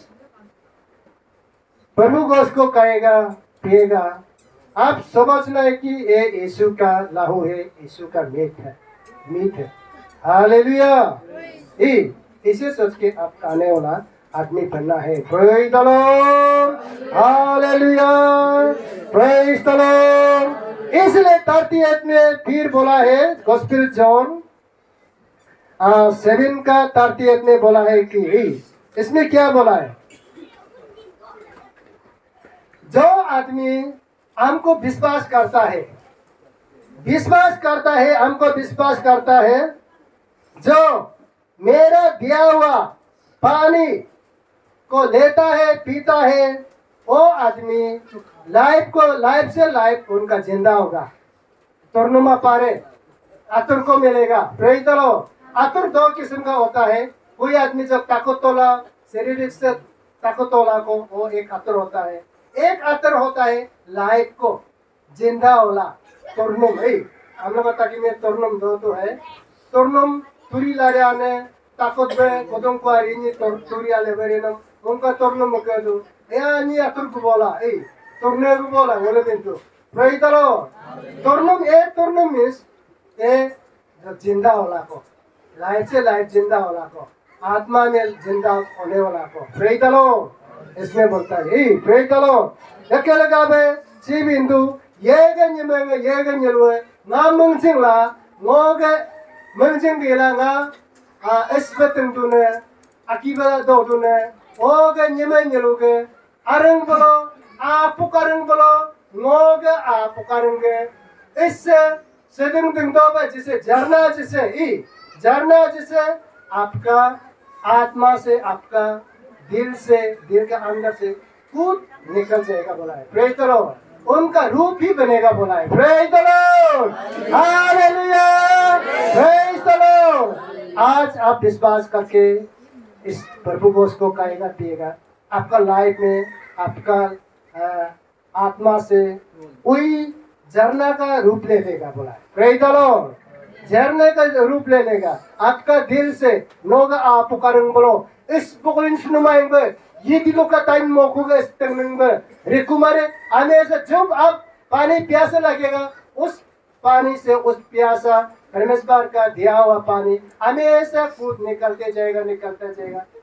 प्रभु गोश्त को खाएगा, पिएगा, आप समझना है कि ये यीशु का लहू है, यीशु का मीट है। हालेलुया। इसे सोच के आप खाने वाला, आदमी बनना है। Praise the lord, hallelujah, praise the Lord. इसलिए 38 में फिर बोला है, गॉस्पेल जॉन 7 का 38 में बोला है कि इसमें क्या बोला है, जो आदमी हमको विश्वास करता है, हमको विश्वास करता है, जो मेरा दिया हुआ पानी को लेता है, पीता है, वो आदमी लाइफ से लाइफ उनका जिंदा होगा। तोरनुमा पारे आतुर को मिलेगा। Praise the Lord. आतुर 2 किस्म का होता है। कोई आदमी जब ताकत तोला, शारीरिक से ताकत तोला को, वो एक आतुर होता है। एक आतुर होता है लाइफ को जिंदा होला, तोरनुम। हम लोग ताकि में तोरनुम 2 तो है। तोरनुम तुरी लारे आने ताकत में कोदम को आ रही तुरी आले बेरेनम उनका तोरनुम मुके दो या नी आतुर को बोला तोरने को बोला बोले बिंदु। Praise the lord. तोरनुम मींस जब जिंदा होला को, लाइफ से लाइफ जिंदा होला को, आत्मा में जिंदा होने वाला को। Praise the Lord. इसमें बोलता है प्रेज द लॉर्ड। अकेले गाबे सी बिंदु ये गन्यलुए ना मंगसिंगला मोगे मंगसिंगला ना एस्पेटन तुने akiba do tune oge nyeluge areng bolo apukareng bolo ngoge apukarenge इससे सेदिंग दिंगदोबा जिसे झरना जिसे आपका आत्मा से, आपका दिल से, दिल के अंदर से कूद निकल जाएगा बोला है। Praise the Lord. उनका रूप ही बनेगा बोला है। Praise the lord, hallelujah, praise the Lord. आज आप विश्वास करके इस प्रभु को उसको खाएगा पिएगा, आपका लाइफ में आपका आत्मा से वही झरना का रूप ले लेगा बोला है। Praise the Lord. झरने का रूप ले लेगा आपका दिल से। नोगा आप पुकारंग बोलो इस पुकलिन सुनुमाएंगे ये दिलों का टाइम मोखोगा इस तंगंगे रिकुमारे आने से जब आप पानी प्यासा लगेगा, उस पानी से, उस प्यासा परमेश्वर का दिया हुआ पानी हमेशा कूद निकलते जाएगा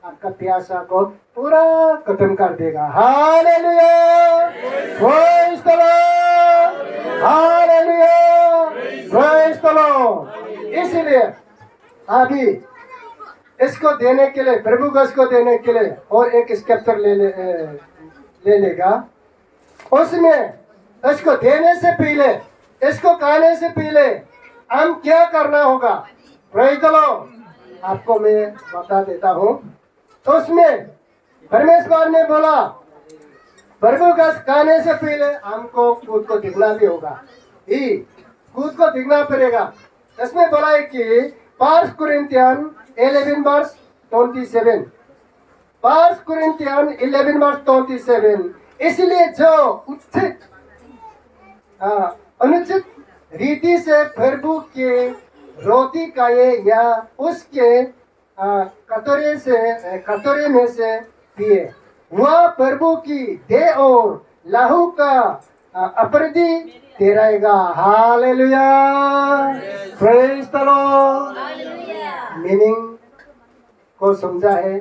आपका प्यासा को पूरा खत्म कर देगा। Hallelujah, praise the lord, hallelujah, praise the Lord. इसलिए अभी इसको देने के लिए, प्रभु को इसको देने के लिए और एक स्क्रिप्चर ले लेगा। उसमें इसको देने से पहले, इसको खाने से पहले हम क्या करना होगा, प्रेज द लॉर्ड, आपको मैं बता देता हूँ। तो उसमें परमेश्वर ने बोला प्रभु का खाने से पहले हमको खुद को दिखना भी होगा, खुद को दिखना पड़ेगा। इसमें बोला है कि 1 कुरिन्थियन 11:27, 1 कुरिन्थियन 11:27, इसलिए जो अनुचित रीति से प्रभु के रोटी खाए या उसके कटोरे में से पिए, वह प्रभु की देह और लहू का अपराधी ठहराएगा। Hallelujah, praise the lord. Meaning को समझा है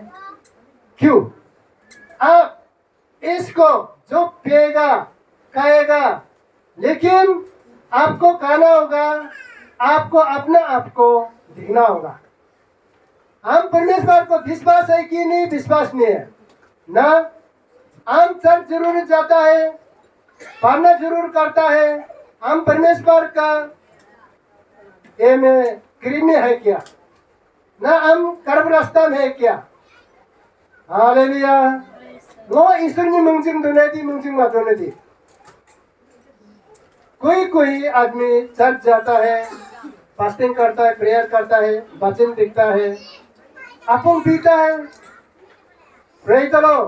क्यों? आप इसको जो पिएगा खाएगा, लेकिन आपको खाना होगा, आपको अपना आपको दिखना होगा। हम परमेश्वर को विश्वास है कि नहीं, विश्वास नहीं है ना। हम चर्च जरूर जाता है, पढ़ना जरूर करता है, हम परमेश्वर का ये में क्रीम में है क्या ना, हम कर्म रास्ता में है क्या। हालेलुया। वो ईश्वर ने मंजिल दोने दी, मंजिल मत दोने दी। कोई आदमी चर्च जाता है, फास्टिंग करता है, प्रेयर करता है, वचन दिखता है, अपन पीता है, प्रेज द लॉर्ड,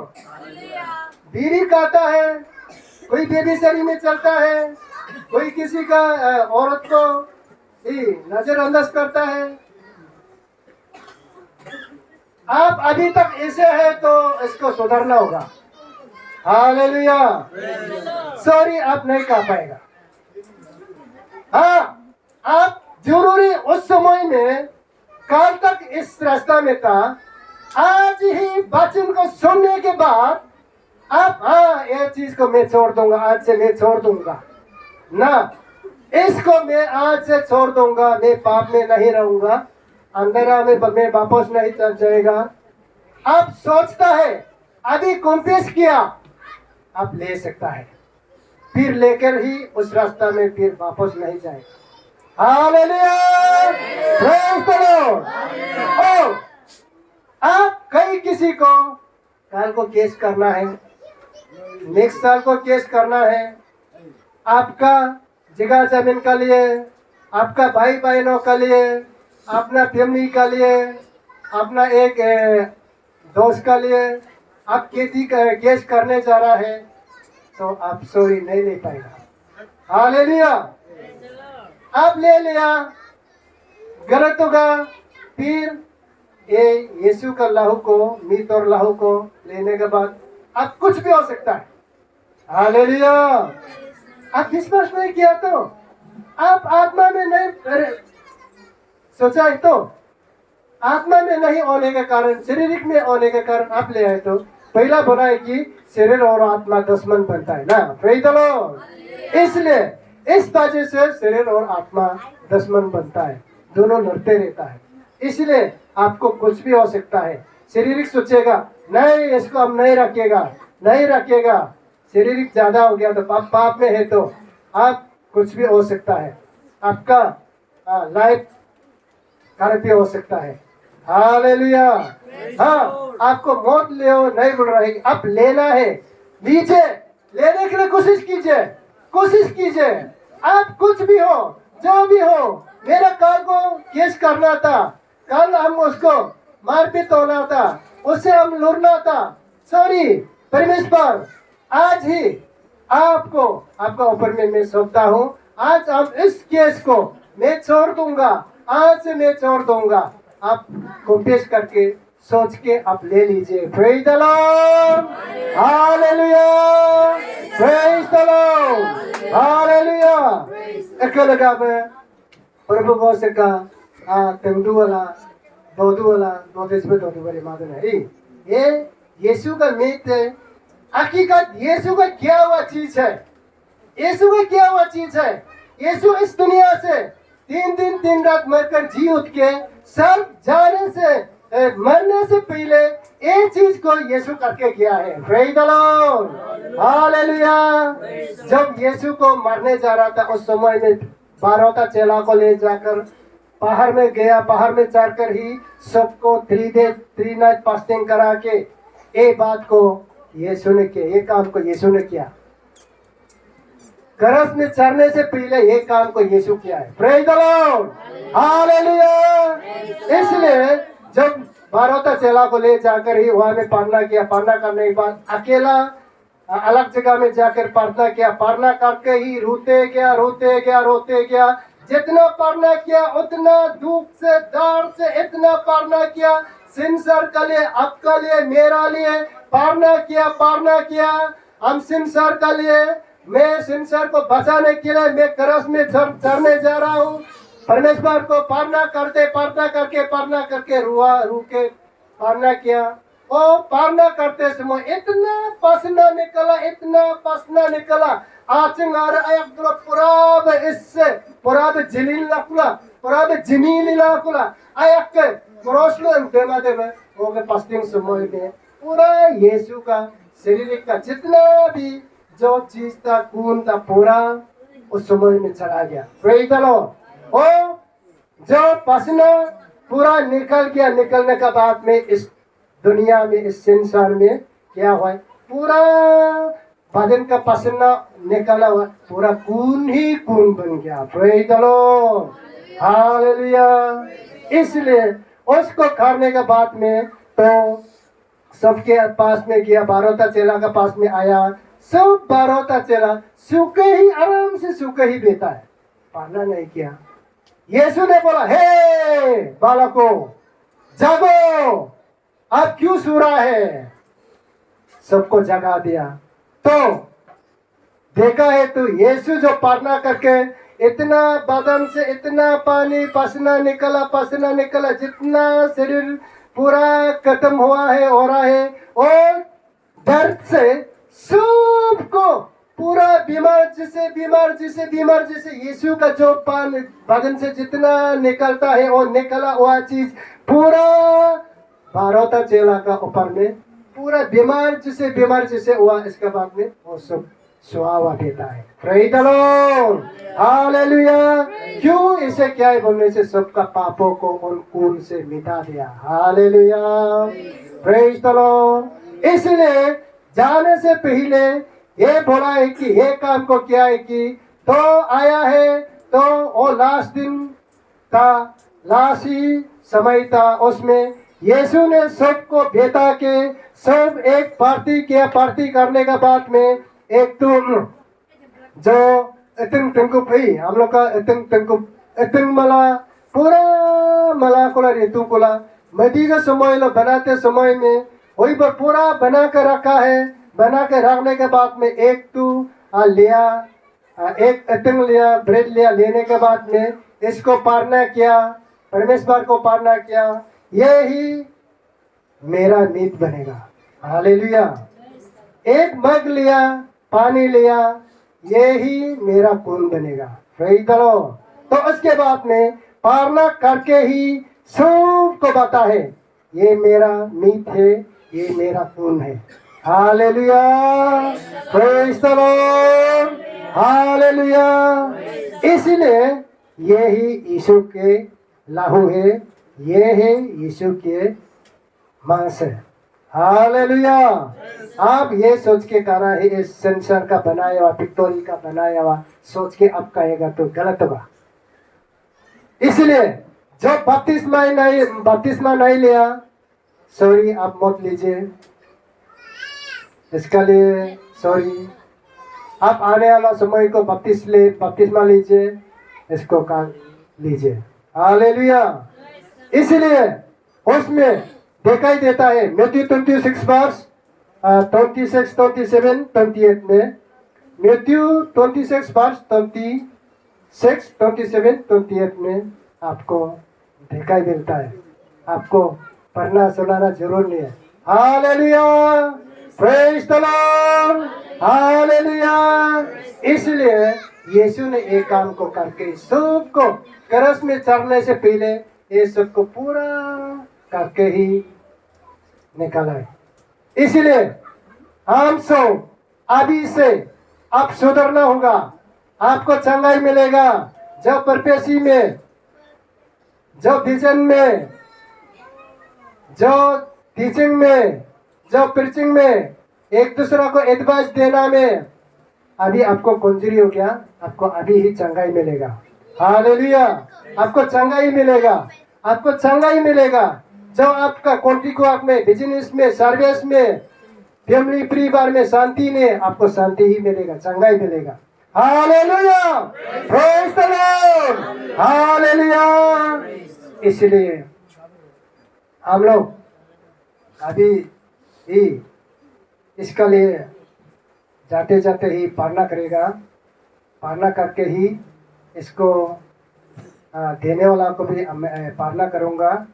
बीड़ी खाता है, कोई बेबीसरी में चलता है, कोई किसी का औरत को नजरअंदाज करता है। आप अभी तक ऐसे है तो इसको सुधारना होगा। हालेलुया, सॉरी आप नहीं कर पाएगा। हाँ, आप जरूरी उस समय में काल तक इस रास्ता में था, आज ही वचन को सुनने के बाद आप हाँ ये चीज को मैं छोड़ दूंगा, आज से मैं छोड़ दूंगा ना, इसको मैं आज से छोड़ दूंगा, मैं पाप में नहीं रहूंगा, अंधेरा में मैं वापस नहीं चल जाएगा। आप सोचता है अभी कॉन्फेस किया, आप ले सकता है, फिर लेकर ही उस रास्ता में फिर वापस नहीं जाएगा। Hallelujah, praise the Lord. आप कई किसी को कल को केस करना है, नेक्स्ट साल को केस करना है, आपका जगह जमीन के लिए, आपका भाई बहनों के लिए, अपना फैमिली के लिए, अपना एक दोस्त के लिए आप केस करने जा रहा है तो आप सॉरी नहीं ले पाएगा। हालेलुया, आप ले लिया गलत होगा, फिर ये यीशु का लहू को, मीट और लहू को लेने के बाद अब कुछ भी हो सकता है। हालेलुया, आप विश्वास नहीं किया तो आप आत्मा में नहीं सोचा है तो आत्मा में नहीं होने के कारण, शारीरिक में होने के कारण आप ले आए तो पहला बोला है कि शरीर और आत्मा दुश्मन बनता है ना, प्रेज़ द लॉर्ड। इसलिए इस वजह से शरीर और आत्मा दुश्मन बनता है, दोनों लड़ते रहता है। इसलिए आपको कुछ भी हो सकता है। शारीरिक सोचेगा नहीं इसको हम नहीं रखेगा, शारीरिक ज्यादा हो गया तो पाप में है तो आप कुछ भी हो सकता है, आपका लाइफ खराब भी हो सकता है। हालेलुया, हाँ आपको मौत ले नहीं बोल रहा है, आप लेना है, लीजिए, लेने के लिए कोशिश कीजिए। आप कुछ भी हो, जो भी हो, मेरा कल को केस करना था, कल हम उसको मारपीट होना था, उससे हम लड़ना था, सॉरी परमेश्वर आज ही आपको आपका ऊपर में मैं सौंपता हूँ, आज हम इस केस को मैं छोड़ दूंगा, आज से मैं छोड़ दूंगा। आप कॉन्फेस करके सोच के आप ले लीजिए। Praise the lord, hallelujah, praise the lord, hallelujah. एकलगा में प्रभु को सका तेंदु वाला दोदेश में दोदू वाले मादन है। ये यीशु का मीट है, हकीकत यीशु का क्या हुआ चीज है, यीशु इस दुनिया से 3 दिन 3 रात मरकर जी उठ के सब जाने से मरने से पहले एक चीज को यीशु करके गया है। Praise the lord, hallelujah. जब यीशु को मरने जा रहा था उस समय में 12 चेला को ले जाकर पहाड़ में गया, पहाड़ में चढ़कर ही सबको 3 days 3 night फास्टिंग करा के ये बात को यीशु ने किया, ये काम को यीशु ने किया। गरज में चढ़ने से पहले ये काम को यीशु किया है। Praise the lord, hallelujah. इसलिए जब 12 चेला को ले जाकर ही वहां में प्रार्थना किया, प्रार्थना करने के बाद अकेला अलग जगह में जाकर प्रार्थना किया, प्रार्थना करके ही रोते गया। जितना प्रार्थना किया उतना दुख से दर्द से इतना प्रार्थना किया, संसार के लिए, आपके लिए, मेरा लिए प्रार्थना किया। हम संसार के लिए, मैं संसार को बचाने के लिए मैं क्रॉस में चढ़ने जा रहा हूँ। परमेश्वर को प्रार्थना करके रू के प्रार्थना किया। और प्रार्थना करते समय इतना पसीना निकला आचंगार आयक पुराब इससे पुराब जिमील लाकुला आयक के क्रोसलो देवा देवे वो के पस्तिंग समय में पूरा यीशु का शरीर का जितना भी जो चीज था, खून था, पूरा उस समय में चला गया। Praise the Lord. और जो पसीना पूरा निकल गया, निकलने के बाद में इस दुनिया में, इस संसार में क्या हुआ, पूरा बदन का पसीना निकला हुआ पूरा खून ही खून बन गया। Praise the lord, hallelujah. इसलिए उसको खाने के बाद में तो सबके पास में गया, 12 चेला के पास में आया। सब 12 चेला सूखे ही आराम से सूखे ही बेटा है, पाना नहीं किया। यीशु ने बोला, हे बालको जागो, आप क्यों सो रहा है? सबको जगा दिया। तो देखा है तो यीशु जो प्रार्थना करके इतना बदन से इतना पानी पसीना निकला, जितना शरीर पूरा खत्म हुआ है, हो रहा है, और दर्द से सबको पूरा बीमार जैसे यीशु का जो पान बदन से जितना निकलता है और निकला हुआ चीज पूरा 12 चेला का ऊपर में पूरा बीमार जैसे हुआ, इसके बाद में वो सब सुहावा देता है। Praise the lord, hallelujah. क्यों? इसे क्या है बोलने से सबका पापों को उन खून से मिटा दिया। Hallelujah, praise the Lord. इसलिए जाने से पहले ये बोला है कि ये काम को क्या है कि तो आया है, तो वो लास्ट दिन था, लास्ट ही समय था, उसमें यीशु ने सबको भेजा के सब एक पार्टी किया। पार्टी करने के बाद में एक तुम जो इतन तंकु भाई हम लोग का इतन मला पूरा मला कोला रेतु कोला मदी का समय लो बनाते समय में वही पर पूरा बना कर रखा है। बना के रखने के बाद में एक तू लिया, एक इतन लिया, ब्रेड लिया, लेने के बाद में इसको पारना किया, परमेश्वर को पारना किया, ये ही मेरा मीट बनेगा। हालेलुया। एक मग लिया, पानी लिया, ये ही मेरा खून बनेगा। Praise the lord. तो उसके बाद में पारना करके ही सबको बता है ये मेरा मीट है, ये मेरा खून है। Hallelujah, praise the lord, hallelujah. इसलिए ये ही यीशु के लहू है, ये है यीशु के मांस है। हालेलुया। आप ये सोच के करा है इस संसार का बनाया हुआ, पिक्टोरी का बनाया हुआ सोच के अब कहेगा तो गलत होगा। इसलिए जो बपतिस्मा नहीं लिया, सॉरी आप मत लीजिए, इसका लिए सॉरी। आप आने वाला समय को बपतिस्मा लीजिए, इसको काट लीजिए। हालेलुया। इसलिए उसमें दिखाई देता है मैथ्यू 26 वर्स 26, 27, 28 में, मैथ्यू 26 वर्स 26, 27, 28 में आपको दिखाई देता है। आपको पढ़ना सुनाना जरूर नहीं है। Hallelujah, praise the lord, hallelujah. इसलिए यीशु ने एक काम को करके सबको क्रस में चढ़ने से पहले ये सबको पूरा करके ही निकाला है। इसलिए हम सब अभी से अब सुधरना होगा। आपको चंगाई मिलेगा जो परपेसी में, जो विजन में, जो टीचिंग में, जो प्रीचिंग में, एक दूसरे को एडवाइस देना में। अभी आपको कमजोरी हो गया, आपको अभी ही चंगाई मिलेगा। हालेलुया। आपको चंगाई मिलेगा, आपको चंगाई मिलेगा। जो आपका कॉन्ट्रीक्ट में, बिजनेस में, सर्विस में, फैमिली परिवार में शांति में, आपको शांति ही मिलेगा, चंगाई मिलेगा। Hallelujah, praise the lord, hallelujah. इसलिए हम लोग अभी ही इसके लिए जाते जाते ही पारना करेगा, पारना करके ही इसको देने वाला को भी पारना करूँगा।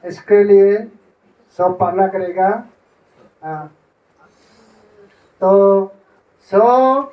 इसके लिए सब पारना करेगा। तो सब